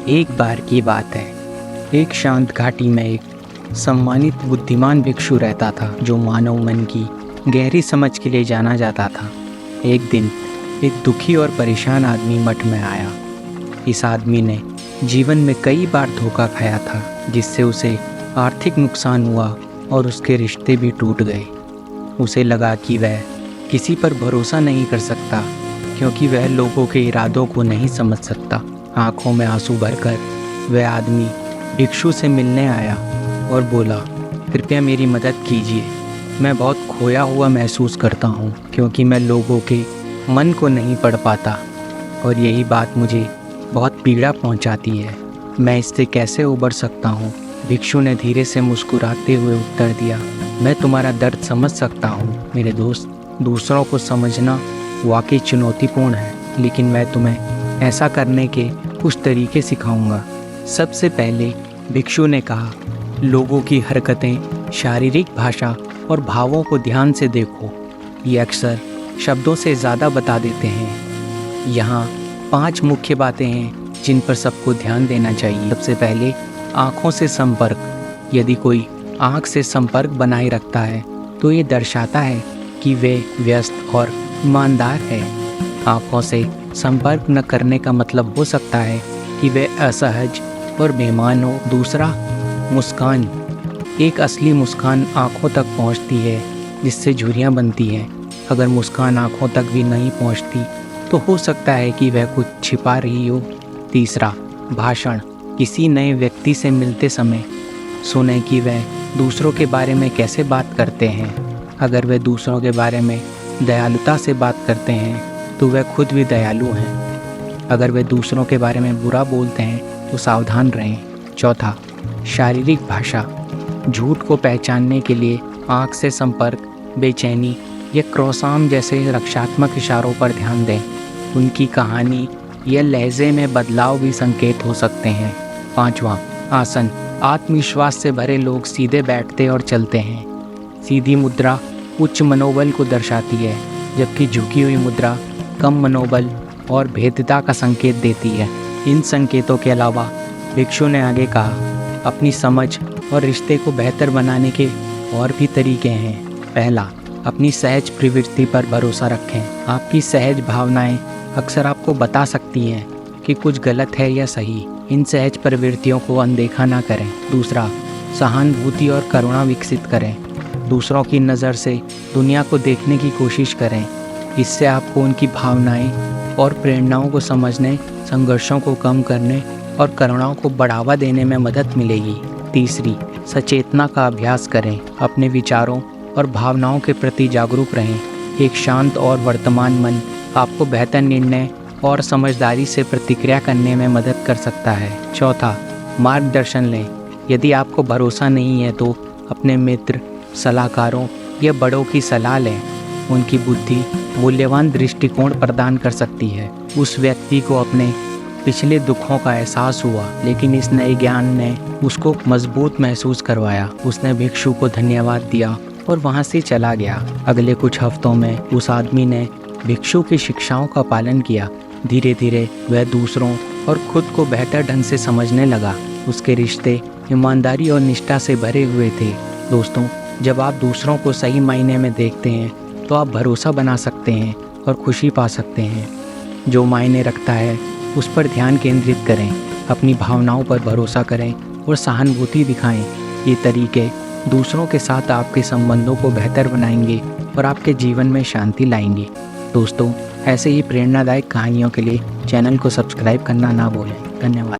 एक बार की बात है, एक शांत घाटी में एक सम्मानित बुद्धिमान भिक्षु रहता था जो मानव मन की गहरी समझ के लिए जाना जाता था। एक दिन एक दुखी और परेशान आदमी मठ में आया। इस आदमी ने जीवन में कई बार धोखा खाया था, जिससे उसे आर्थिक नुकसान हुआ और उसके रिश्ते भी टूट गए। उसे लगा कि वह किसी पर भरोसा नहीं कर सकता, क्योंकि वह लोगों के इरादों को नहीं समझ सकता। आंखों में आंसू भरकर वह आदमी भिक्षु से मिलने आया और बोला, कृपया मेरी मदद कीजिए। मैं बहुत खोया हुआ महसूस करता हूँ, क्योंकि मैं लोगों के मन को नहीं पढ़ पाता और यही बात मुझे बहुत पीड़ा पहुँचाती है। मैं इससे कैसे उबर सकता हूँ? भिक्षु ने धीरे से मुस्कुराते हुए उत्तर दिया, मैं तुम्हारा दर्द समझ सकता हूँ मेरे दोस्त। दूसरों को समझना वाकई चुनौतीपूर्ण है, लेकिन मैं तुम्हें ऐसा करने के कुछ तरीके सिखाऊंगा। सबसे पहले भिक्षु ने कहा, लोगों की हरकतें, शारीरिक भाषा और भावों को ध्यान से देखो। ये अक्सर शब्दों से ज़्यादा बता देते हैं। यहाँ 5 मुख्य बातें हैं जिन पर सबको ध्यान देना चाहिए। सबसे पहले आँखों से संपर्क। यदि कोई आँख से संपर्क बनाए रखता है तो ये दर्शाता है कि वे व्यस्त और ईमानदार है। आँखों से संपर्क न करने का मतलब हो सकता है कि वे असहज और बेईमान हो। दूसरा, मुस्कान। एक असली मुस्कान आँखों तक पहुँचती है, जिससे झुर्रियाँ बनती हैं। अगर मुस्कान आँखों तक भी नहीं पहुँचती तो हो सकता है कि वह कुछ छिपा रही हो। तीसरा, भाषण। किसी नए व्यक्ति से मिलते समय सुने कि वह दूसरों के बारे में कैसे बात करते हैं। अगर वे दूसरों के बारे में दयालुता से बात करते हैं तो वे खुद भी दयालु हैं। अगर वे दूसरों के बारे में बुरा बोलते हैं तो सावधान रहें। चौथा, शारीरिक भाषा। झूठ को पहचानने के लिए आँख से संपर्क, बेचैनी या क्रॉसआर्म जैसे रक्षात्मक इशारों पर ध्यान दें। उनकी कहानी या लहजे में बदलाव भी संकेत हो सकते हैं। पांचवा, आसन। आत्मविश्वास से भरे लोग सीधे बैठते और चलते हैं। सीधी मुद्रा उच्च मनोबल को दर्शाती है, जबकि झुकी हुई मुद्रा कम मनोबल और भेद्यता का संकेत देती है। इन संकेतों के अलावा भिक्षु ने आगे कहा, अपनी समझ और रिश्ते को बेहतर बनाने के और भी तरीके हैं। पहला, अपनी सहज प्रवृत्ति पर भरोसा रखें। आपकी सहज भावनाएं अक्सर आपको बता सकती हैं कि कुछ गलत है या सही। इन सहज प्रवृत्तियों को अनदेखा ना करें। दूसरा, सहानुभूति और करुणा विकसित करें। दूसरों की नज़र से दुनिया को देखने की कोशिश करें। इससे आपको उनकी भावनाएं और प्रेरणाओं को समझने, संघर्षों को कम करने और करुणाओं को बढ़ावा देने में मदद मिलेगी। तीसरी, सचेतना का अभ्यास करें। अपने विचारों और भावनाओं के प्रति जागरूक रहें। एक शांत और वर्तमान मन आपको बेहतर निर्णय और समझदारी से प्रतिक्रिया करने में मदद कर सकता है। चौथा, मार्गदर्शन लें। यदि आपको भरोसा नहीं है तो अपने मित्र, सलाहकारों या बड़ों की सलाह लें। उनकी बुद्धि मूल्यवान दृष्टिकोण प्रदान कर सकती है। उस व्यक्ति को अपने पिछले दुखों का एहसास हुआ, लेकिन इस नए ज्ञान ने उसको मजबूत महसूस करवाया। उसने भिक्षु को धन्यवाद दिया और वहाँ से चला गया। अगले कुछ हफ्तों में उस आदमी ने भिक्षु की शिक्षाओं का पालन किया। धीरे धीरे वह दूसरों और खुद को बेहतर ढंग से समझने लगा। उसके रिश्ते ईमानदारी और निष्ठा से भरे हुए थे। दोस्तों, जब आप दूसरों को सही मायने में देखते हैं तो आप भरोसा बना सकते हैं और खुशी पा सकते हैं। जो मायने रखता है उस पर ध्यान केंद्रित करें। अपनी भावनाओं पर भरोसा करें और सहानुभूति दिखाएं। ये तरीके दूसरों के साथ आपके संबंधों को बेहतर बनाएंगे और आपके जीवन में शांति लाएंगे। दोस्तों, ऐसे ही प्रेरणादायक कहानियों के लिए चैनल को सब्सक्राइब करना ना भूलें। धन्यवाद।